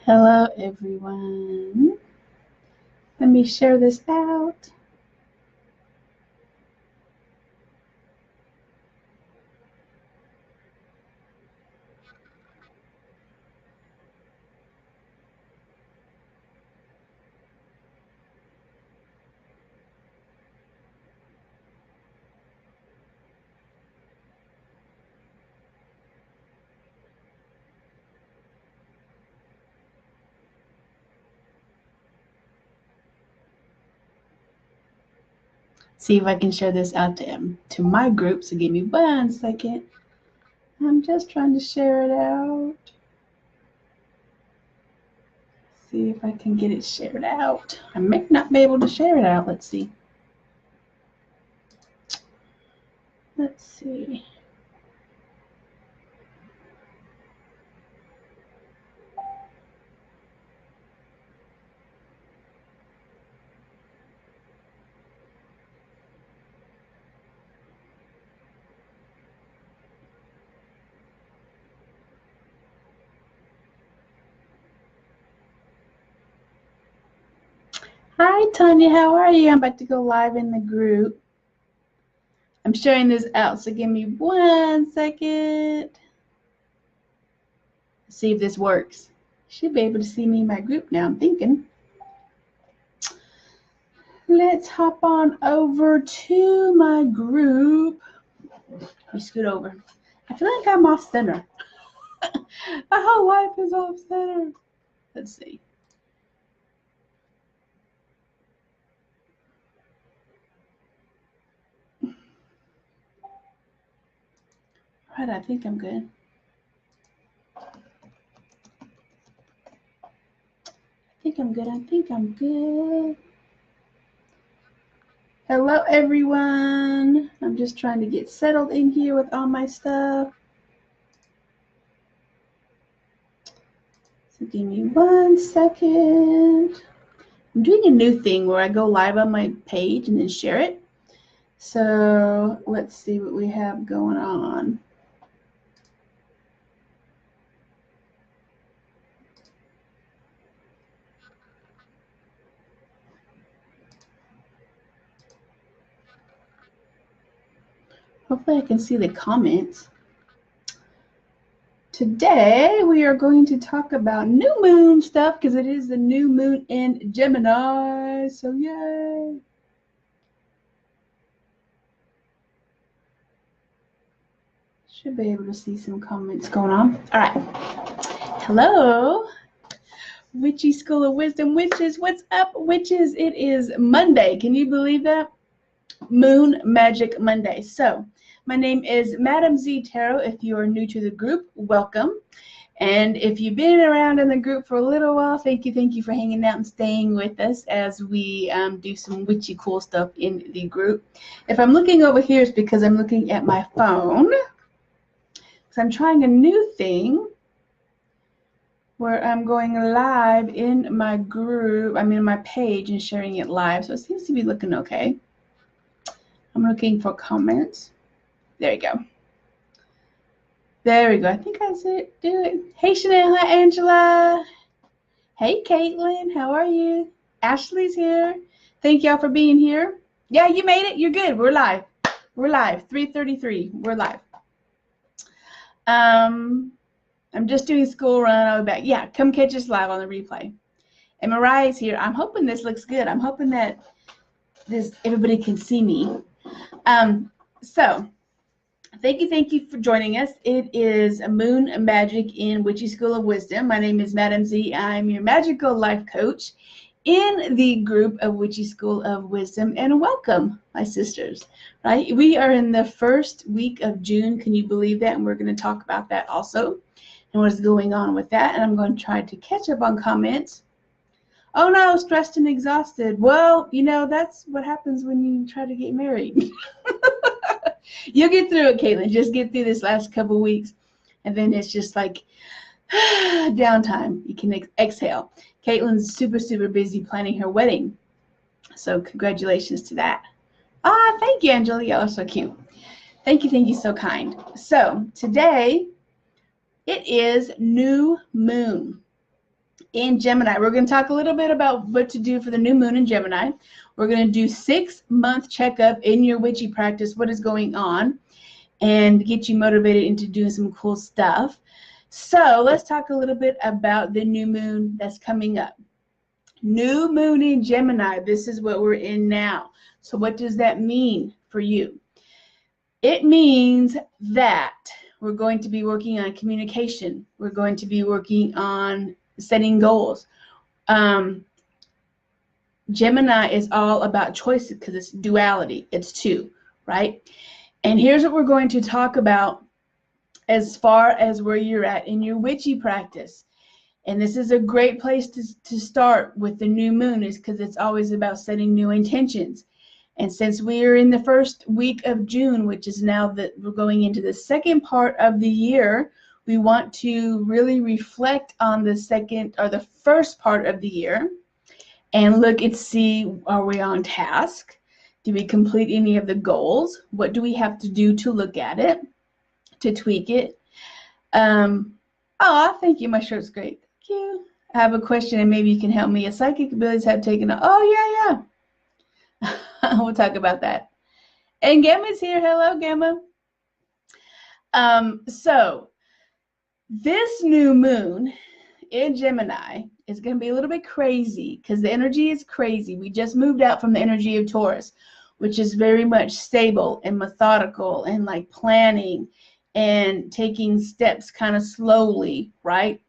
Hello, everyone. Let me share this out. See if I can share this out to my group. So give me 1 second. I'm just trying to share it out. See if I can get it shared out. I may not be able to share it out. Let's see. Let's see. Hi, Tanya. How are you? I'm about to go live in the group. I'm sharing this out, so give me 1 second. See if this works. Should be able to see me in my group now, I'm thinking. Let's hop on over to my group. Let me scoot over. I feel like I'm off center. My whole life is off center. Let's see. All right, I think I'm good. I think I'm good. Hello, everyone. I'm just trying to get settled in here with all my stuff. So give me 1 second. I'm doing a new thing where I go live on my page and then share it. So let's see what we have going on. Hopefully I can see the comments. Today we are going to talk about new moon stuff because it is the new moon in Gemini. So yay! Should be able to see some comments going on. All right. Hello, Witchy School of Wisdom witches. What's up, witches? It is Monday. Can you believe that? Moon Magic Monday. So my name is Madam Z Tarot. If you are new to the group, welcome. And if you've been around in the group for a little while, thank you for hanging out and staying with us as we do some witchy cool stuff in the group. If I'm looking over here, it's because I'm looking at my phone. So I'm trying a new thing where I'm going live in my group, my page and sharing it live. So it seems to be looking okay. I'm looking for comments. There you go. There we go. I think I said do it. Hey, Chanel. Hi, Angela. Hey, Caitlin. How are you? Ashley's here. Thank y'all for being here. Yeah, you made it. You're good. We're live. We're live. 3:33. We're live. I'm just doing school run. I'll be back. Yeah, come catch us live on the replay. And Mariah's here. I'm hoping this looks good. I'm hoping that everybody can see me. So thank you for joining us. It is a Moon Magic in Witchy School of Wisdom. My name is Madam Z. I'm your Magickal Life coach in the group of Witchy School of Wisdom. And welcome, my sisters. Right? We are in the first week of June. Can you believe that? And we're going to talk about that also and what's going on with that. And I'm going to try to catch up on comments. Oh no, stressed and exhausted. Well, that's what happens when you try to get married. You'll get through it, Caitlin. Just get through this last couple weeks. And then it's just like downtime. You can exhale. Caitlin's super busy planning her wedding. So congratulations to that. Thank you, Angela. Y'all are so cute. Thank you. So kind. So today, it is new moon. in Gemini. We're going to talk a little bit about what to do for the new moon in Gemini. We're going to do 6-month checkup in your witchy practice, what is going on, and get you motivated into doing some cool stuff. So let's talk a little bit about the new moon that's coming up. New moon in Gemini, this is what we're in now. So what does that mean for you? It means that we're going to be working on communication. We're going to be working on setting goals. Gemini is all about choices because it's duality. It's two, right? And here's what we're going to talk about as far as where you're at in your witchy practice. And this is a great place to start with the new moon, is because it's always about setting new intentions. And since we are in the first week of June, which is now that we're going into the second part of the year, we want to really reflect on the second or the first part of the year and look and see, are we on task? Do we complete any of the goals? What do we have to do to look at it, to tweak it? Oh, thank you. My shirt's great. Thank you. I have a question and maybe you can help me. Psychic abilities have taken a, oh, yeah. We'll talk about that. And Gamma's here. Hello, Gamma. So this new moon in Gemini is going to be a little bit crazy because the energy is crazy. We just moved out from the energy of Taurus, which is very much stable and methodical and like planning and taking steps kind of slowly, right?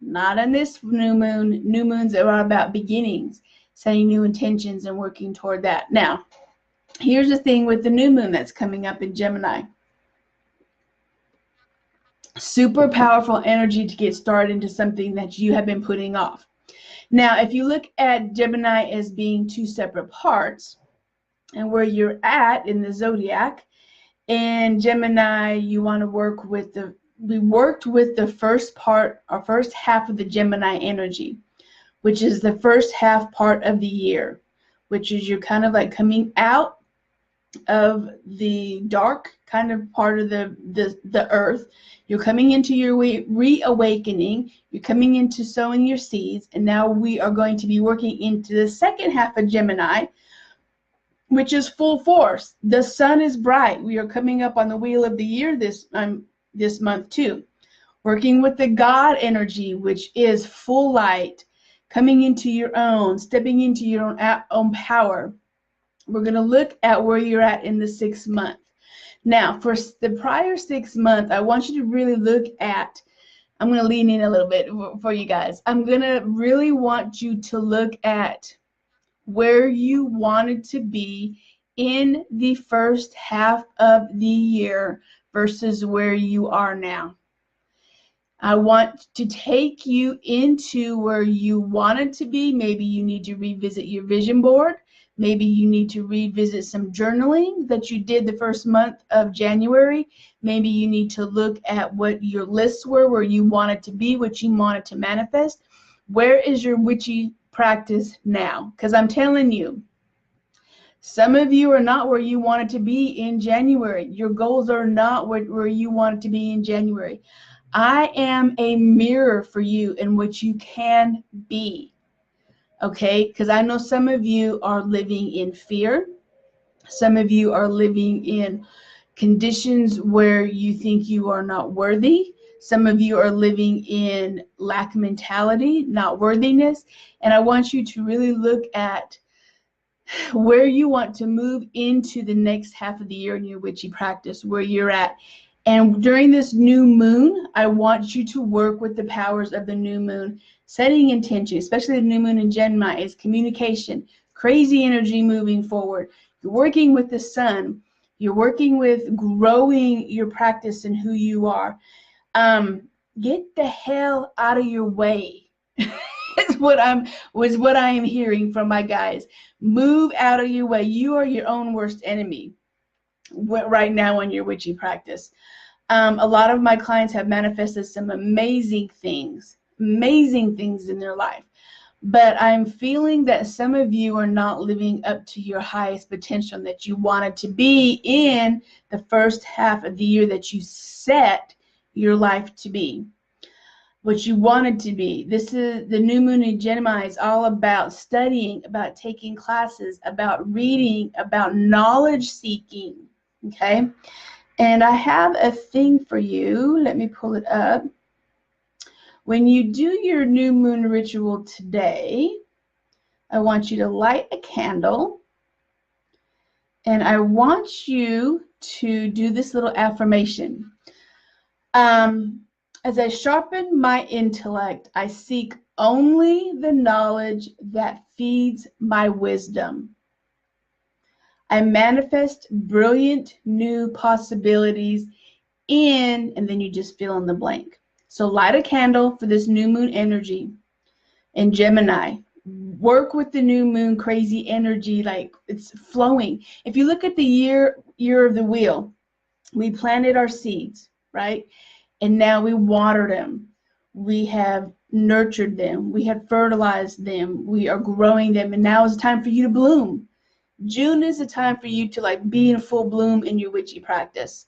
Not on this new moon. New moons are about beginnings, setting new intentions and working toward that. Now, here's the thing with the new moon that's coming up in Gemini. Super powerful energy to get started into something that you have been putting off. Now, if you look at Gemini as being two separate parts and where you're at in the zodiac, in Gemini, you want to work with we worked with the first part or first half of the Gemini energy, which is the first half part of the year, which is you're kind of like coming out of the dark kind of part of the earth. You're coming into your reawakening. You're coming into sowing your seeds. And now we are going to be working into the second half of Gemini, which is full force. The sun is bright. We are coming up on the wheel of the year this month too. Working with the God energy, which is full light, coming into your own, stepping into your own power. We're going to look at where you're at in the 6th month. Now, for the prior 6th month, I want you to really look at, I'm going to lean in a little bit for you guys. I'm going to really want you to look at where you wanted to be in the first half of the year versus where you are now. I want to take you into where you wanted to be. Maybe you need to revisit your vision board. Maybe you need to revisit some journaling that you did the first month of January. Maybe you need to look at what your lists were, where you wanted to be, what you wanted to manifest. Where is your witchy practice now? Because I'm telling you, some of you are not where you wanted to be in January. Your goals are not where you wanted to be in January. I am a mirror for you in what you can be. Okay, because I know some of you are living in fear. Some of you are living in conditions where you think you are not worthy. Some of you are living in lack mentality, not worthiness. And I want you to really look at where you want to move into the next half of the year in your witchy practice, where you're at. And during this new moon, I want you to work with the powers of the new moon. Setting intention, especially the new moon in Gemini, is communication, crazy energy moving forward. You're working with the sun. You're working with growing your practice and who you are. Get the hell out of your way. Is what I am hearing from my guys. Move out of your way. You are your own worst enemy right now in your witchy practice. A lot of my clients have manifested some amazing things in their life. But I'm feeling that some of you are not living up to your highest potential that you wanted to be in the first half of the year that you set your life to be. what you want it to be. This is the new moon in Gemini is all about studying, about taking classes, about reading, about knowledge seeking. Okay. And I have a thing for you. Let me pull it up. When you do your new moon ritual today, I want you to light a candle. And I want you to do this little affirmation. As I sharpen my intellect, I seek only the knowledge that feeds my wisdom. I manifest brilliant new possibilities in, and then you just fill in the blank. So light a candle for this new moon energy in Gemini. Work with the new moon crazy energy, like it's flowing. If you look at the year of the wheel, we planted our seeds, right? And now we water them. We have nurtured them. We have fertilized them. We are growing them. And now is the time for you to bloom. June is the time for you to like be in full bloom in your witchy practice.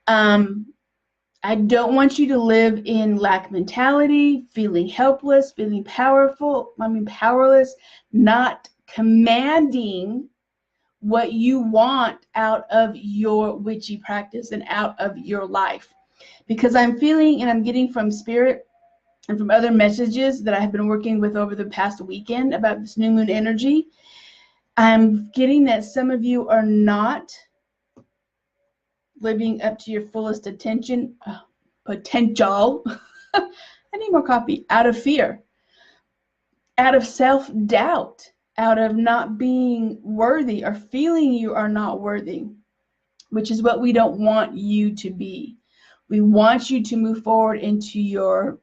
I don't want you to live in lack mentality, feeling helpless, feeling powerless, not commanding what you want out of your witchy practice and out of your life. Because I'm feeling, and I'm getting from spirit and from other messages that I have been working with over the past weekend about this new moon energy, I'm getting that some of you are not living up to your fullest potential. I need more coffee. Out of fear, out of self-doubt, out of not being worthy or feeling you are not worthy, which is what we don't want you to be. We want you to move forward into your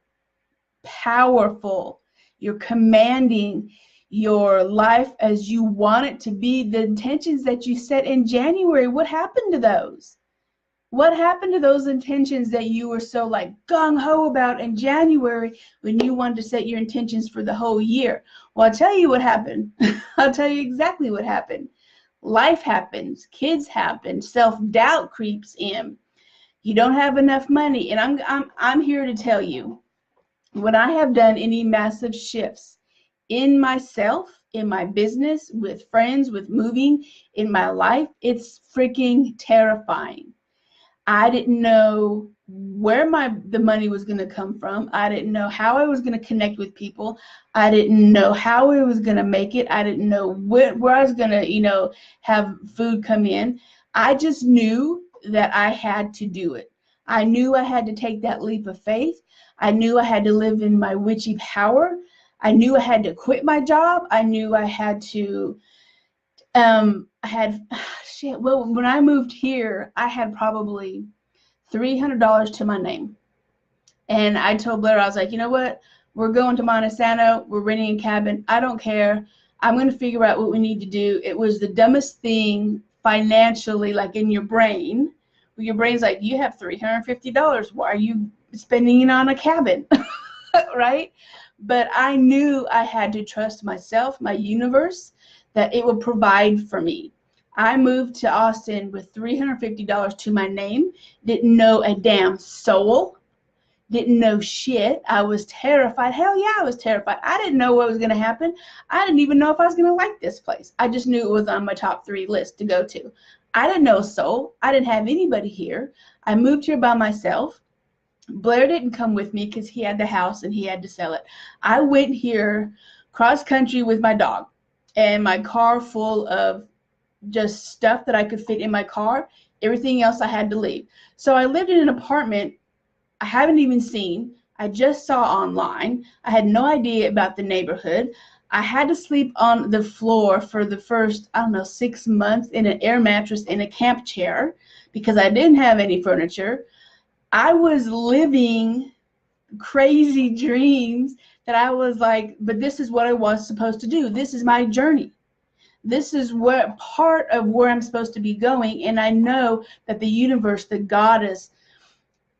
powerful, your commanding, your life as you want it to be. The intentions that you set in January, what happened to those? What happened to those intentions that you were so like gung-ho about in January when you wanted to set your intentions for the whole year? Well, I'll tell you what happened. I'll tell you exactly what happened. Life happens, kids happen, self-doubt creeps in. You don't have enough money, and I'm here to tell you, when I have done any massive shifts in myself, in my business, with friends, with moving, in my life, it's freaking terrifying. I didn't know where the money was going to come from. I didn't know how I was going to connect with people. I didn't know how I was going to make it. I didn't know where I was going to, have food come in. I just knew that I had to do it. I knew I had to take that leap of faith. I knew I had to live in my witchy power. I knew I had to quit my job. I knew I had to, when I moved here, I had probably $300 to my name. And I told Blair, I was like, you know what? We're going to Montesano. We're renting a cabin. I don't care. I'm going to figure out what we need to do. It was the dumbest thing financially, like in your brain. Your brain's like, you have $350. Why are you spending it on a cabin? Right? But I knew I had to trust myself, my universe, that it would provide for me. I moved to Austin with $350 to my name, didn't know a damn soul, didn't know shit. I was terrified. Hell yeah, I was terrified. I didn't know what was going to happen. I didn't even know if I was going to like this place. I just knew it was on my top 3 list to go to. I didn't know a soul. I didn't have anybody here. I moved here by myself. Blair didn't come with me because he had the house and he had to sell it. I went here cross country with my dog and my car full of just stuff that I could fit in my car. Everything else I had to leave. So I lived in an apartment I haven't even seen. I just saw online. I had no idea about the neighborhood. I had to sleep on the floor for the first, 6 months in an air mattress in a camp chair because I didn't have any furniture. I was living crazy dreams that I was like, but this is what I was supposed to do. This is my journey. This is what part of where I'm supposed to be going. And I know that the universe, the goddess,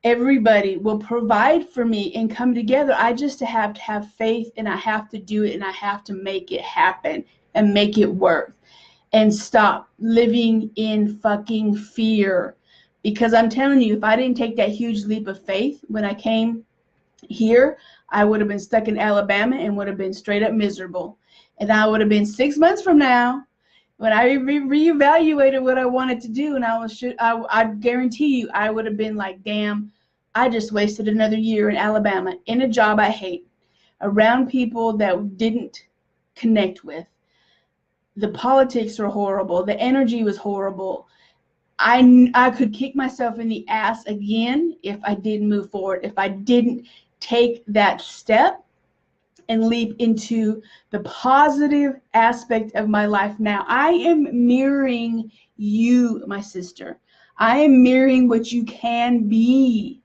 everybody will provide for me and come together. I just have to have faith, and I have to do it, and I have to make it happen and make it work and stop living in fucking fear. Because I'm telling you, if I didn't take that huge leap of faith when I came Here, I would have been stuck in Alabama and would have been straight up miserable. And I would have been 6 months from now when I reevaluated what I wanted to do, and I guarantee you, I would have been like, damn, I just wasted another year in Alabama in a job I hate, around people that didn't connect with. The politics were horrible. The energy was horrible. I could kick myself in the ass again if I didn't move forward, if I didn't take that step and leap into the positive aspect of my life now. I am mirroring you, my sister. I am mirroring what you can be.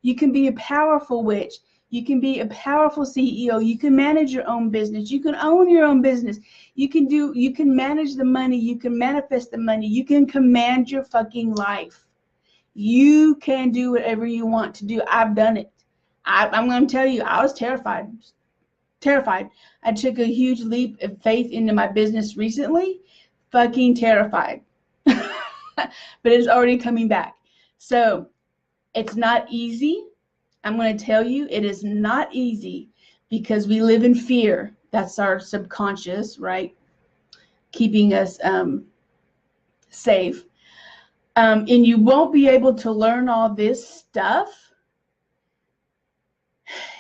You can be a powerful witch. You can be a powerful CEO. You can manage your own business. You can own your own business. You can manage the money. You can manifest the money. You can command your fucking life. You can do whatever you want to do. I've done it. I'm going to tell you, I was terrified. I took a huge leap of faith into my business recently. Fucking terrified. But it's already coming back. So it's not easy. I'm going to tell you, it is not easy because we live in fear. That's our subconscious, right? Keeping us safe. And you won't be able to learn all this stuff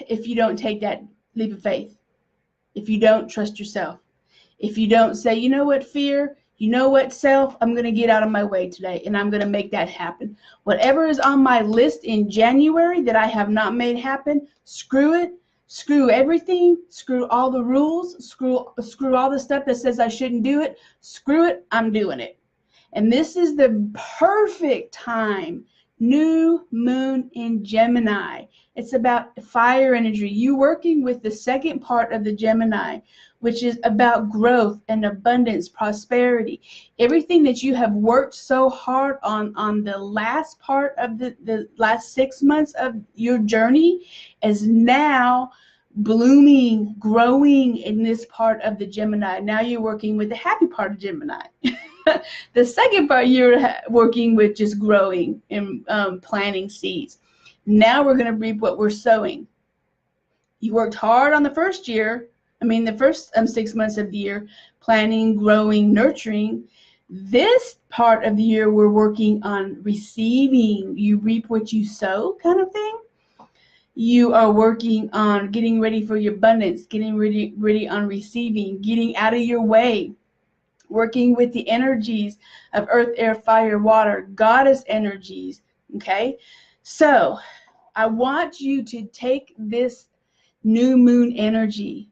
if you don't take that leap of faith. If you don't trust yourself. If you don't say, you know what, fear? You know what, self? I'm going to get out of my way today, and I'm going to make that happen. Whatever is on my list in January that I have not made happen, screw it. Screw everything. Screw all the rules. Screw all the stuff that says I shouldn't do it. Screw it. I'm doing it. And this is the perfect time. New moon in Gemini. It's about fire energy. You working with the second part of the Gemini, which is about growth and abundance, prosperity. Everything that you have worked so hard on the last part of the last 6 months of your journey is now blooming, growing in this part of the Gemini. Now you're working with the happy part of Gemini. The second part, you're working with just growing and planting seeds. Now we're going to reap what we're sowing. You worked hard on the first year. The first 6 months of the year, planning, growing, nurturing. This part of the year, we're working on receiving. You reap what you sow, kind of thing. You are working on getting ready for your abundance, getting ready on receiving, getting out of your way, working with the energies of earth, air, fire, water, goddess energies. Okay, so I want you to take this new moon energy.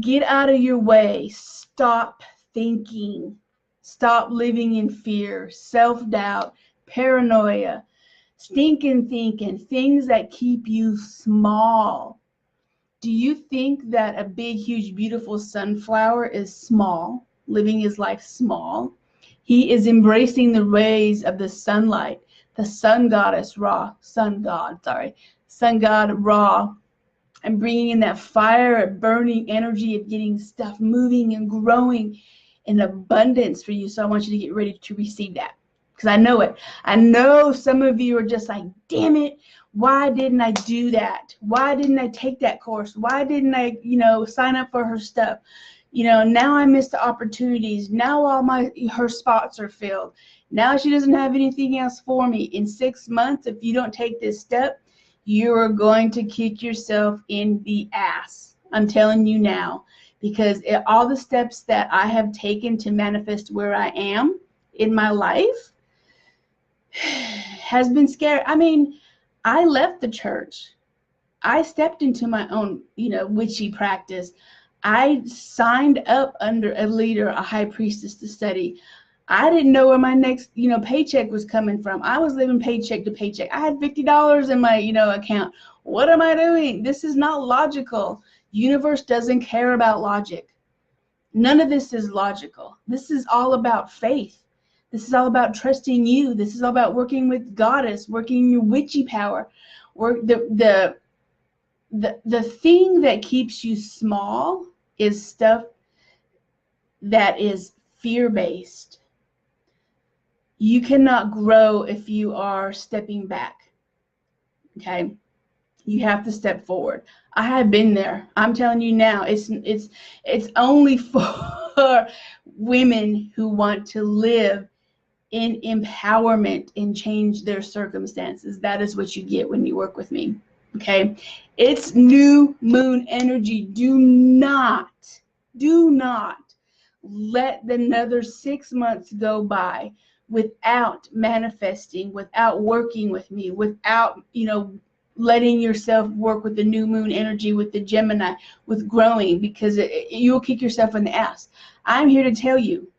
Get out of your way. Stop thinking. Stop living in fear, self-doubt, paranoia, stinking thinking, things that keep you small. Do you think that a big, huge, beautiful sunflower is small, living his life small? He is embracing the rays of the sunlight, the sun goddess Ra, sun god Ra, and bringing in that fire, burning energy of getting stuff moving and growing in abundance for you. So I want you to get ready to receive that, because I know it. I know some of you are just like, damn it, why didn't I do that? Why didn't I take that course? Why didn't I, sign up for her stuff? Now I missed the opportunities. Now all her spots are filled. Now she doesn't have anything else for me. In 6 months, if you don't take this step, you are going to kick yourself in the ass. I'm telling you now, because all the steps that I have taken to manifest where I am in my life has been scary. I left the church. I stepped into my own, witchy practice. I signed up under a leader, a high priestess, to study. I didn't know where my next, paycheck was coming from. I was living paycheck to paycheck. I had $50 in my, account. What am I doing? This is not logical. Universe doesn't care about logic. None of this is logical. This is all about faith. This is all about trusting you. This is all about working with goddess, working your witchy power. The thing that keeps you small is stuff that is fear-based. You cannot grow if you are stepping back. Okay? You have to step forward. I have been there. I'm telling you now, it's only for women who want to live in empowerment and change their circumstances. That is what you get when you work with me. Okay? It's new moon energy. Do not let another 6 months go by without manifesting, without working with me, without, letting yourself work with the new moon energy, with the Gemini, with growing, because you'll kick yourself in the ass. I'm here to tell you.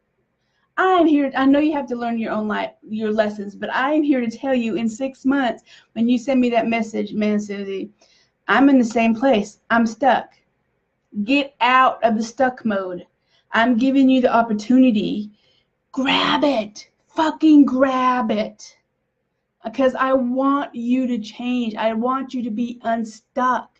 I'm here. I know you have to learn your own life, your lessons, but I'm here to tell you in 6 months, when you send me that message, man, Susie, I'm in the same place. I'm stuck. Get out of the stuck mode. I'm giving you the opportunity. Grab it. Fucking grab it. Because I want you to change. I want you to be unstuck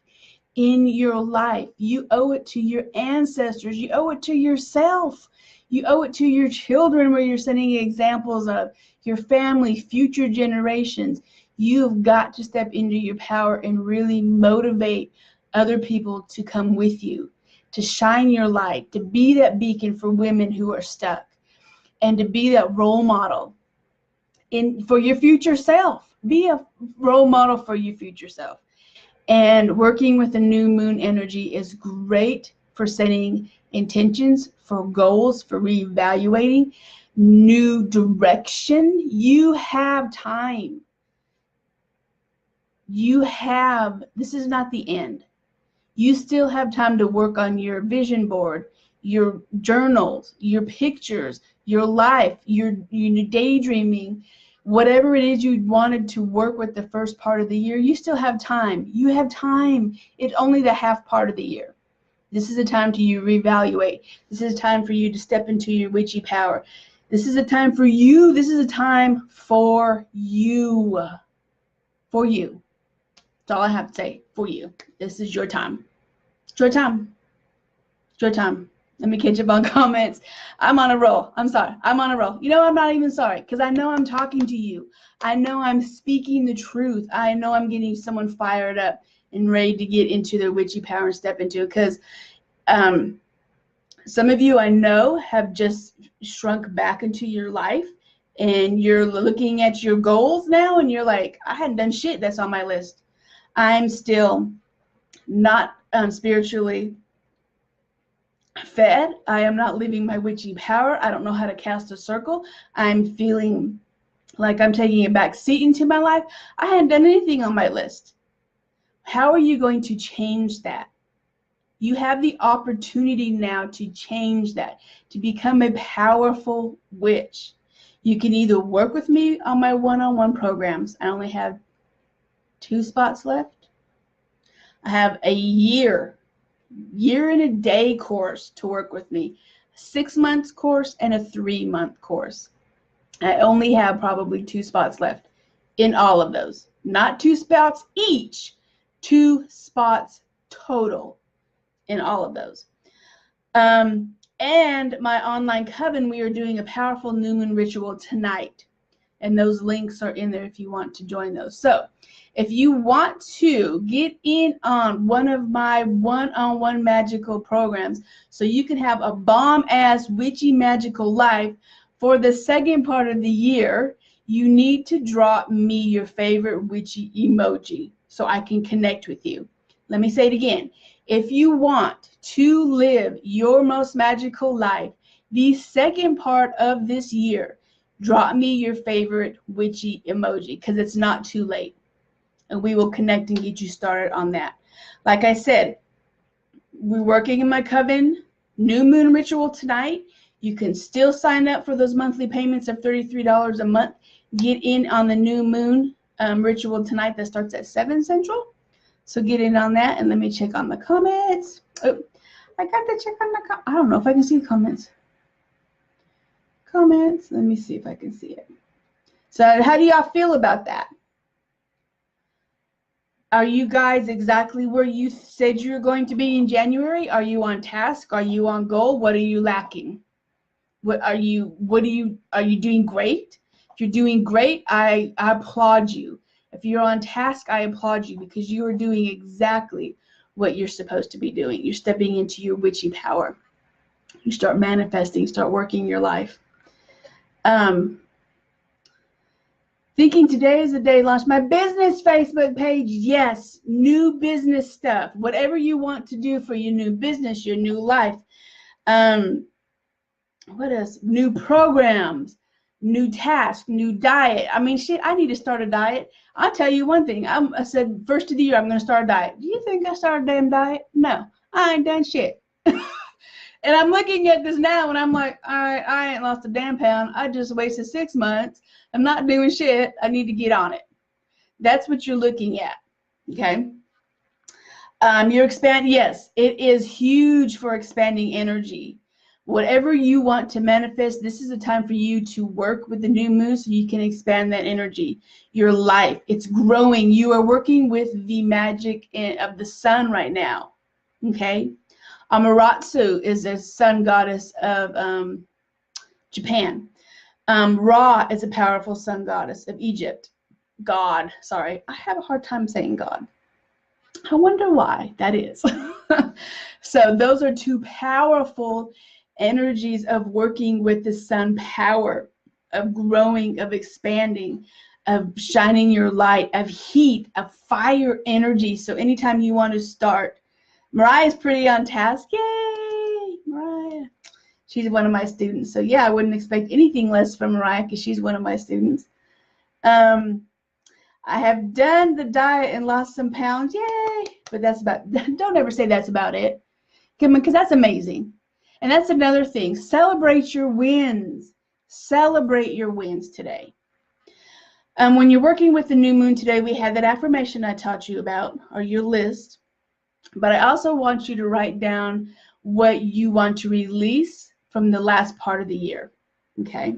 in your life. You owe it to your ancestors. You owe it to yourself. You owe it to your children, where you're setting examples of your family, future generations. You've got to step into your power and really motivate other people to come with you, to shine your light, to be that beacon for women who are stuck, and to be that role model for your future self. Be a role model for your future self. And working with the new moon energy is great for setting intentions, for goals, for reevaluating, new direction. You have time. This is not the end. You still have time to work on your vision board, your journals, your pictures, your life, your daydreaming, whatever it is you wanted to work with the first part of the year. You still have time. You have time. It's only the half part of the year. This is a time to you reevaluate. This is a time for you to step into your witchy power. This is a time for you. This is a time for you. For you. That's all I have to say. For you. This is your time. It's your time. It's your time. Let me catch up on comments. I'm on a roll. I'm sorry. I'm on a roll. I'm not even sorry, because I know I'm talking to you. I know I'm speaking the truth. I know I'm getting someone fired up and ready to get into their witchy power and step into it, because some of you I know have just shrunk back into your life, and you're looking at your goals now and you're like, I hadn't done shit that's on my list. I'm still not spiritually fed. I am not living my witchy power. I don't know how to cast a circle. I'm feeling like I'm taking a back seat into my life. I hadn't done anything on my list. How are you going to change that? You have the opportunity now to change that, to become a powerful witch. You can either work with me on my one-on-one programs. I only have 2 spots left. I have a year and a day course to work with me, a 6 months course and a 3-month course. I only have probably 2 spots left in all of those. Not 2 spots each, 2 spots total in all of those. And my online coven, we are doing a powerful new moon ritual tonight. And those links are in there if you want to join those. So if you want to get in on one of my one-on-one magical programs, so you can have a bomb-ass witchy magical life for the second part of the year, you need to drop me your favorite witchy emoji so I can connect with you. Let me say it again. If you want to live your most magical life the second part of this year, drop me your favorite witchy emoji, because it's not too late. And we will connect and get you started on that. Like I said, we're working in my coven new moon ritual tonight. You can still sign up for those monthly payments of $33 a month. Get in on the new moon ritual tonight that starts at 7 Central. So get in on that, and let me check on the comments. Oh, I got to check on the comments. I don't know if I can see comments. Comments. Let me see if I can see it. So how do y'all feel about that? Are you guys exactly where you said you're going to be in January? Are you on task? Are you on goal? What are you lacking? Are you doing great? If you're doing great, I applaud you. If you're on task, I applaud you because you are doing exactly what you're supposed to be doing. You're stepping into your witchy power. You start manifesting, start working your life. Thinking today is the day to launch my business Facebook page. Yes, new business stuff. Whatever you want to do for your new business, your new life. What else? New programs, new tasks, new diet. I mean, shit, I need to start a diet. I'll tell you one thing. I said, first of the year, I'm going to start a diet. Do you think I started a damn diet? No, I ain't done shit. And I'm looking at this now, and I'm like, all right, I ain't lost a damn pound. I just wasted 6 months. I'm not doing shit. I need to get on it. That's what you're looking at, okay? You're expanding. Yes, it is huge for expanding energy. Whatever you want to manifest, this is a time for you to work with the new moon so you can expand that energy. Your life, it's growing. You are working with the magic of the sun right now, okay? Amaterasu is a sun goddess of Japan. Ra is a powerful sun goddess of Egypt. God, sorry, I have a hard time saying God. I wonder why that is. So those are two powerful energies of working with the sun power, of growing, of expanding, of shining your light, of heat, of fire energy. So anytime you want to start, Mariah's pretty on task. Yay, Mariah. She's one of my students. So yeah, I wouldn't expect anything less from Mariah because she's one of my students. I have done the diet and lost some pounds. Yay. But that's about, don't ever say that's about it. Because that's amazing. And that's another thing. Celebrate your wins. Celebrate your wins today. When you're working with the new moon today, we had that affirmation I taught you about, or your list. But I also want you to write down what you want to release from the last part of the year. Okay?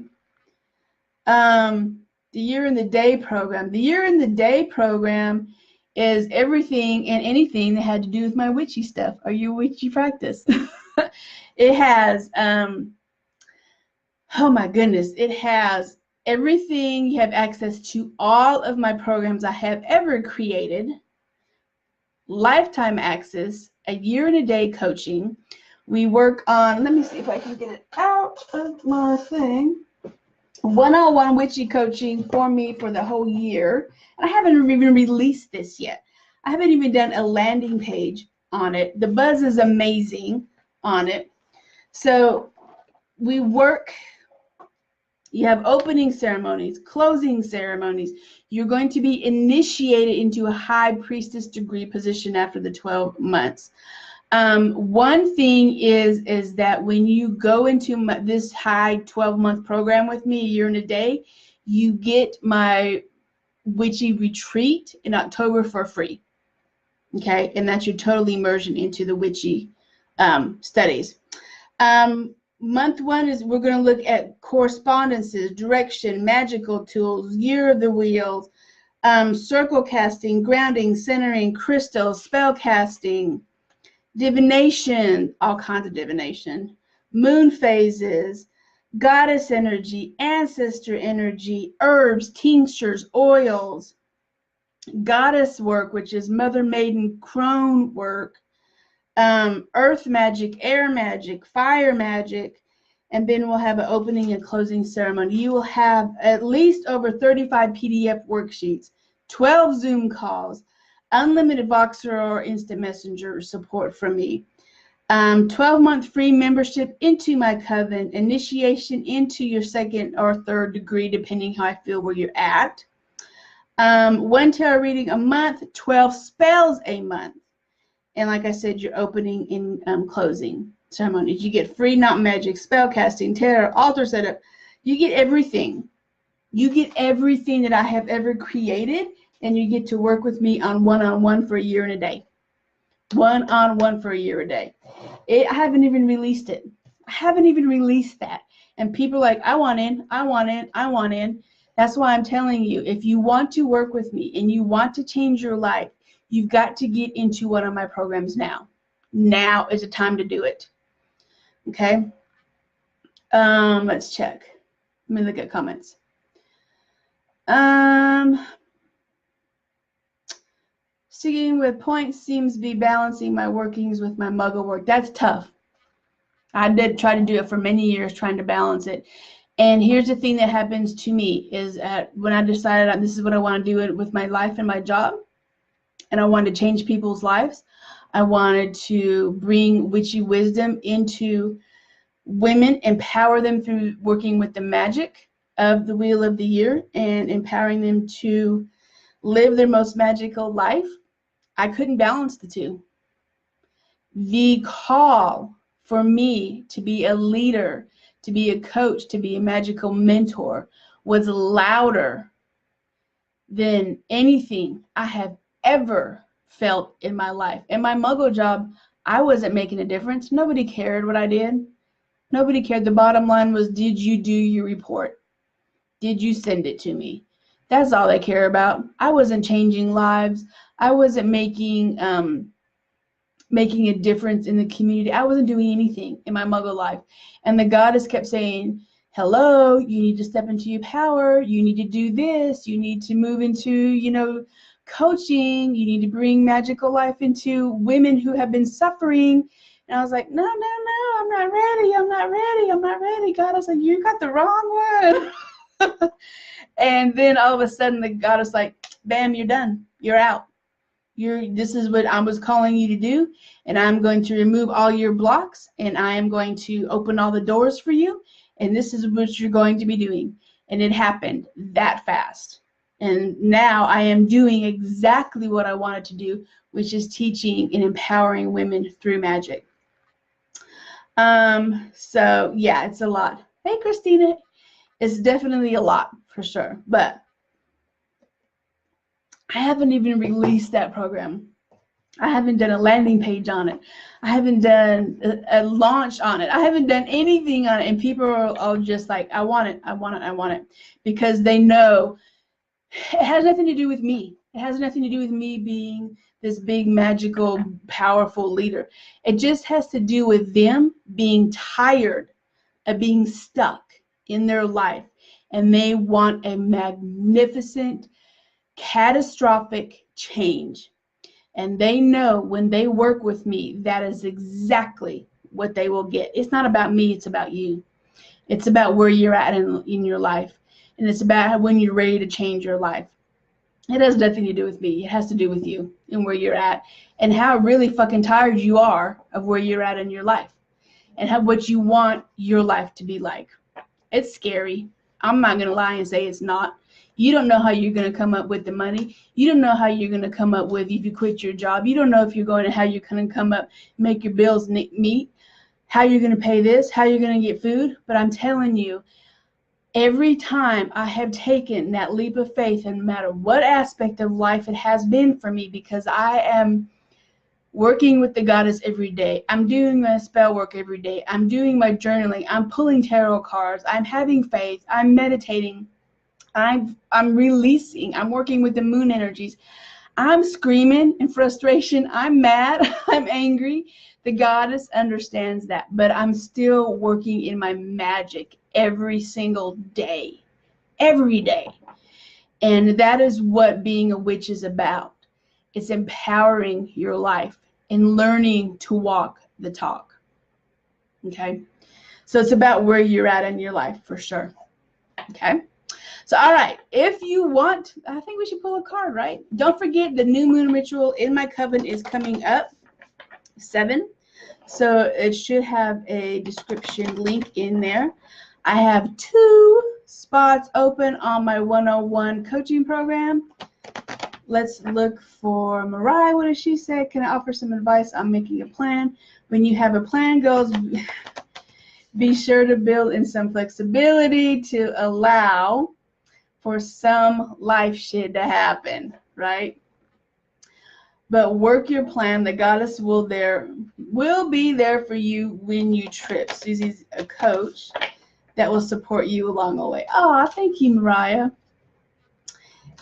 The Year in the Day program. The Year in the Day program is everything and anything that had to do with my witchy stuff or your witchy practice. It has, oh my goodness, it has everything. You have access to all of my programs I have ever created. Lifetime access, a year in a day coaching. We work on, let me see if I can get it out of my thing. One-on-one witchy coaching for me for the whole year. And I haven't even released this yet. I haven't even done a landing page on it. The buzz is amazing on it. So we work, you have opening ceremonies, closing ceremonies. You're going to be initiated into a high priestess degree position after the 12 months. One thing is that when you go into this high 12-month program with me, a year and a day, you get my witchy retreat in October for free. Okay, and that's your total immersion into the witchy studies. Month one is we're going to look at correspondences, direction, magical tools, year of the wheels, circle casting, grounding, centering, crystals, spell casting, divination, all kinds of divination, moon phases, goddess energy, ancestor energy, herbs, tinctures, oils, goddess work, which is mother maiden crone work, earth magic, air magic, fire magic, and then we'll have an opening and closing ceremony. You will have at least over 35 PDF worksheets, 12 Zoom calls, unlimited Voxer or instant messenger support from me, 12-month free membership into my coven, initiation into your second or third degree, depending how I feel where you're at, 1 tarot reading a month, 12 spells a month. And like I said, your opening and closing ceremonies. You get free not magic, spell casting, tarot, altar setup. You get everything. You get everything that I have ever created, and you get to work with me on one-on-one for a year and a day. One-on-one for a year a day. I haven't even released it. I haven't even released that. And people are like, I want in, I want in, I want in. That's why I'm telling you, if you want to work with me and you want to change your life, you've got to get into one of my programs now. Now is the time to do it. Okay? Let's check. Let me look at comments. Sticking with points seems to be balancing my workings with my muggle work. That's tough. I did try to do it for many years, trying to balance it. And here's the thing that happens to me is when I decided this is what I want to do with my life and my job, and I wanted to change people's lives. I wanted to bring witchy wisdom into women, empower them through working with the magic of the Wheel of the Year and empowering them to live their most magical life. I couldn't balance the two. The call for me to be a leader, to be a coach, to be a magical mentor was louder than anything I have ever felt in my life. In my muggle job, I wasn't making a difference. Nobody cared what I did. Nobody cared. The bottom line was, did you do your report? Did you send it to me? That's all they care about. I wasn't changing lives. I wasn't making a difference in the community. I wasn't doing anything in my muggle life. And the goddess kept saying, hello, you need to step into your power. You need to do this. You need to move into, coaching. You need to bring magical life into women who have been suffering. And I was like, no, I'm not ready. I'm not ready. Goddess, like, you got the wrong one. And then all of a sudden the goddess like, bam, you're done. You're out. This is what I was calling you to do, and I'm going to remove all your blocks, and I am going to open all the doors for you, and this is what you're going to be doing. And it happened that fast. And now I am doing exactly what I wanted to do, which is teaching and empowering women through magic. So yeah, it's a lot. Hey, Christina, it's definitely a lot for sure, but I haven't even released that program. I haven't done a landing page on it. I haven't done a launch on it. I haven't done anything on it. And people are all just like, I want it. Because they know it has nothing to do with me. It has nothing to do with me being this big, magical, powerful leader. It just has to do with them being tired of being stuck in their life. And they want a magnificent, catastrophic change. And they know when they work with me, that is exactly what they will get. It's not about me, it's about you. It's about where you're at in your life. And it's about when you're ready to change your life. It has nothing to do with me. It has to do with you and where you're at and how really fucking tired you are of where you're at in your life and what you want your life to be like. It's scary. I'm not going to lie and say it's not. You don't know how you're going to come up with the money. You don't know how you're going to come up with if you quit your job. You don't know if you're going to how you're going to come up, make your bills meet, how you're going to pay this, how you're going to get food. But I'm telling you, every time I have taken that leap of faith, and no matter what aspect of life it has been for me, because I am working with the goddess every day. I'm doing my spell work every day. I'm doing my journaling. I'm pulling tarot cards. I'm having faith. I'm meditating. I'm releasing. I'm working with the moon energies. I'm screaming in frustration. I'm mad. I'm angry. The goddess understands that, but I'm still working in my magic every single day, every day. And that is what being a witch is about. It's empowering your life and learning to walk the talk. Okay? So it's about where you're at in your life for sure. Okay? So, all right, if you want, I think we should pull a card, right? Don't forget the new moon ritual in my coven is coming up, 7. So it should have a description link in there. I have 2 spots open on my 101 coaching program. Let's look for Mariah. What does she say? Can I offer some advice on making a plan? When you have a plan, goals, be sure to build in some flexibility to allow for some life shit to happen, right? But work your plan. The goddess will be there for you when you trip. Susie's a coach that will support you along the way. Oh, thank you, Mariah.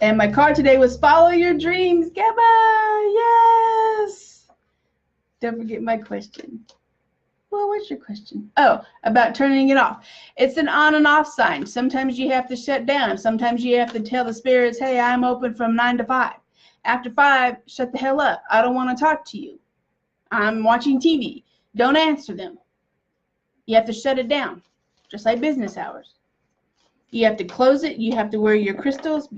And my card today was follow your dreams, Gemma. Yes. Don't forget my question. Well, what's your question? Oh, about turning it off. It's an on and off sign. Sometimes you have to shut down. Sometimes you have to tell the spirits, hey, I'm open from 9 to 5. After 5, shut the hell up. I don't want to talk to you. I'm watching TV. Don't answer them. You have to shut it down, just like business hours. You have to close it. You have to wear your crystals.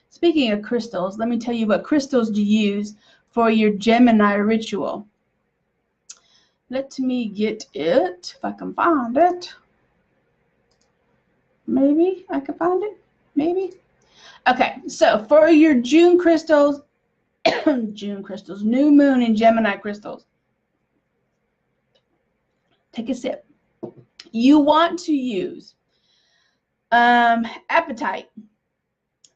Speaking of crystals, let me tell you what crystals to use for your Gemini ritual. Let me get it, if I can find it. Maybe I can find it. Maybe. Okay, so for your June crystals, June crystals, new moon and Gemini crystals. Take a sip. You want to use apatite,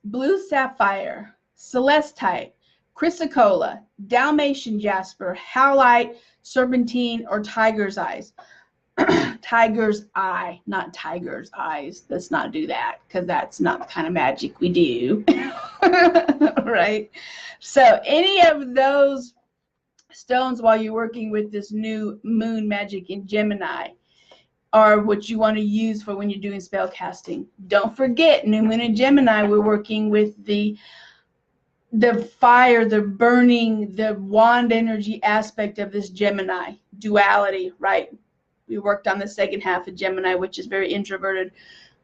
blue sapphire, celestite, chrysocolla, Dalmatian jasper, howlite, serpentine, or tiger's eyes. Tiger's eye, not tiger's eyes. Let's not do that, because that's not the kind of magic we do. Right? So any of those stones while you're working with this new moon magic in Gemini are what you want to use for when you're doing spell casting. Don't forget, new moon in Gemini, we're working with the fire, the burning, the wand energy aspect of this Gemini duality, right? We worked on the second half of Gemini, which is very introverted,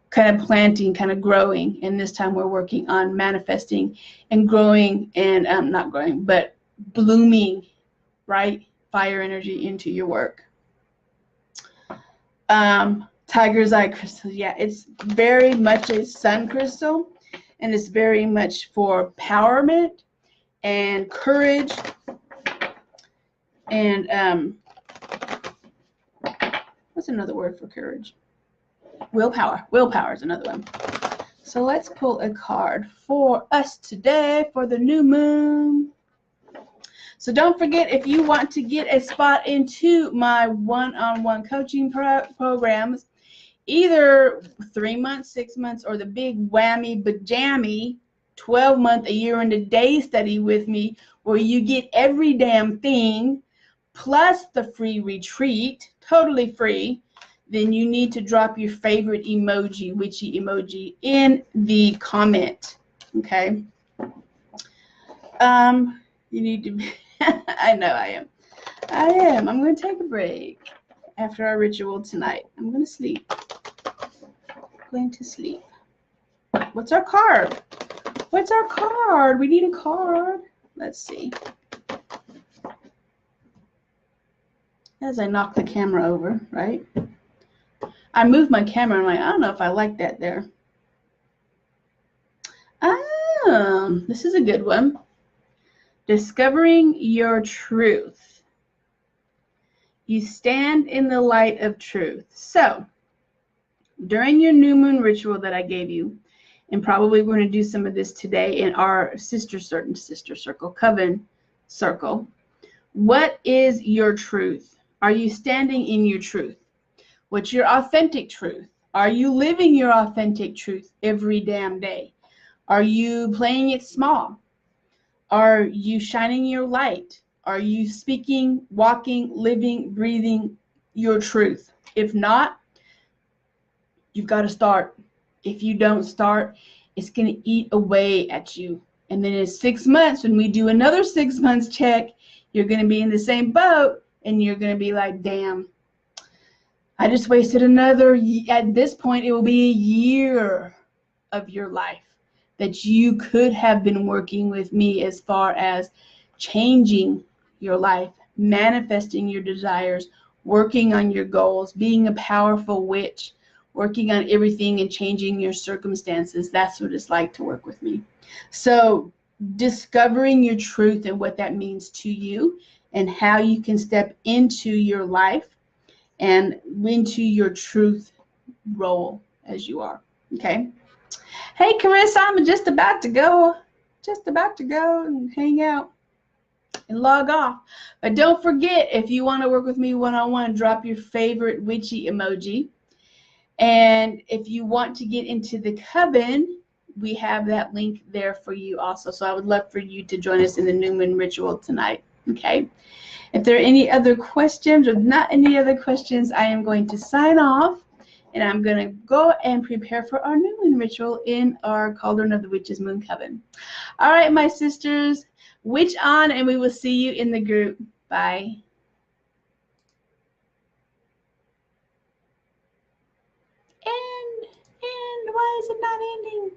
kind of planting, kind of growing. And this time we're working on manifesting and growing and not growing, but blooming, right? Fire energy into your work. Tiger's eye crystal. Yeah, it's very much a sun crystal, and it's very much for empowerment and courage and what's another word for courage? Willpower. Willpower is another one. So let's pull a card for us today for the new moon. So don't forget, if you want to get a spot into my one-on-one coaching programs, either 3 months, 6 months, or the big whammy bajammy 12-month, a year and a day study with me, where you get every damn thing plus the free retreat, totally free, then you need to drop your favorite emoji, witchy emoji, in the comment. Okay? You need to be I know I am. I'm going to take a break after our ritual tonight. I'm going to sleep. Going to sleep. What's our card? What's our card? We need a card. Let's see. As I knock the camera over, right? I moved my camera and I'm like, I don't know if I like that there. This is a good one. Discovering your truth. You stand in the light of truth. So, during your new moon ritual that I gave you, and probably we're going to do some of this today in our sister circle, Coven circle. What is your truth? Are you standing in your truth? What's your authentic truth? Are you living your authentic truth every damn day? Are you playing it small? Are you shining your light? Are you speaking, walking, living, breathing your truth? If not, you've got to start. If you don't start, it's going to eat away at you. And then in 6 months, when we do another 6 months check, you're going to be in the same boat, and you're going to be like, damn, I just wasted another, at this point, it will be a year of your life that you could have been working with me as far as changing your life, manifesting your desires, working on your goals, being a powerful witch, working on everything and changing your circumstances. That's what it's like to work with me. So discovering your truth and what that means to you and how you can step into your life and into your truth role as you are. Okay? Hey, Carissa, I'm just about to go and hang out and log off. But don't forget, if you want to work with me one-on-one, drop your favorite witchy emoji. And if you want to get into the Coven, we have that link there for you also. So I would love for you to join us in the new moon ritual tonight. Okay? If there are any other questions or not any other questions, I am going to sign off. And I'm going to go and prepare for our new moon ritual in our Cauldron of the Witches Moon Coven. All right, my sisters, Witch on, and we will see you in the group. Bye. And why is it not ending?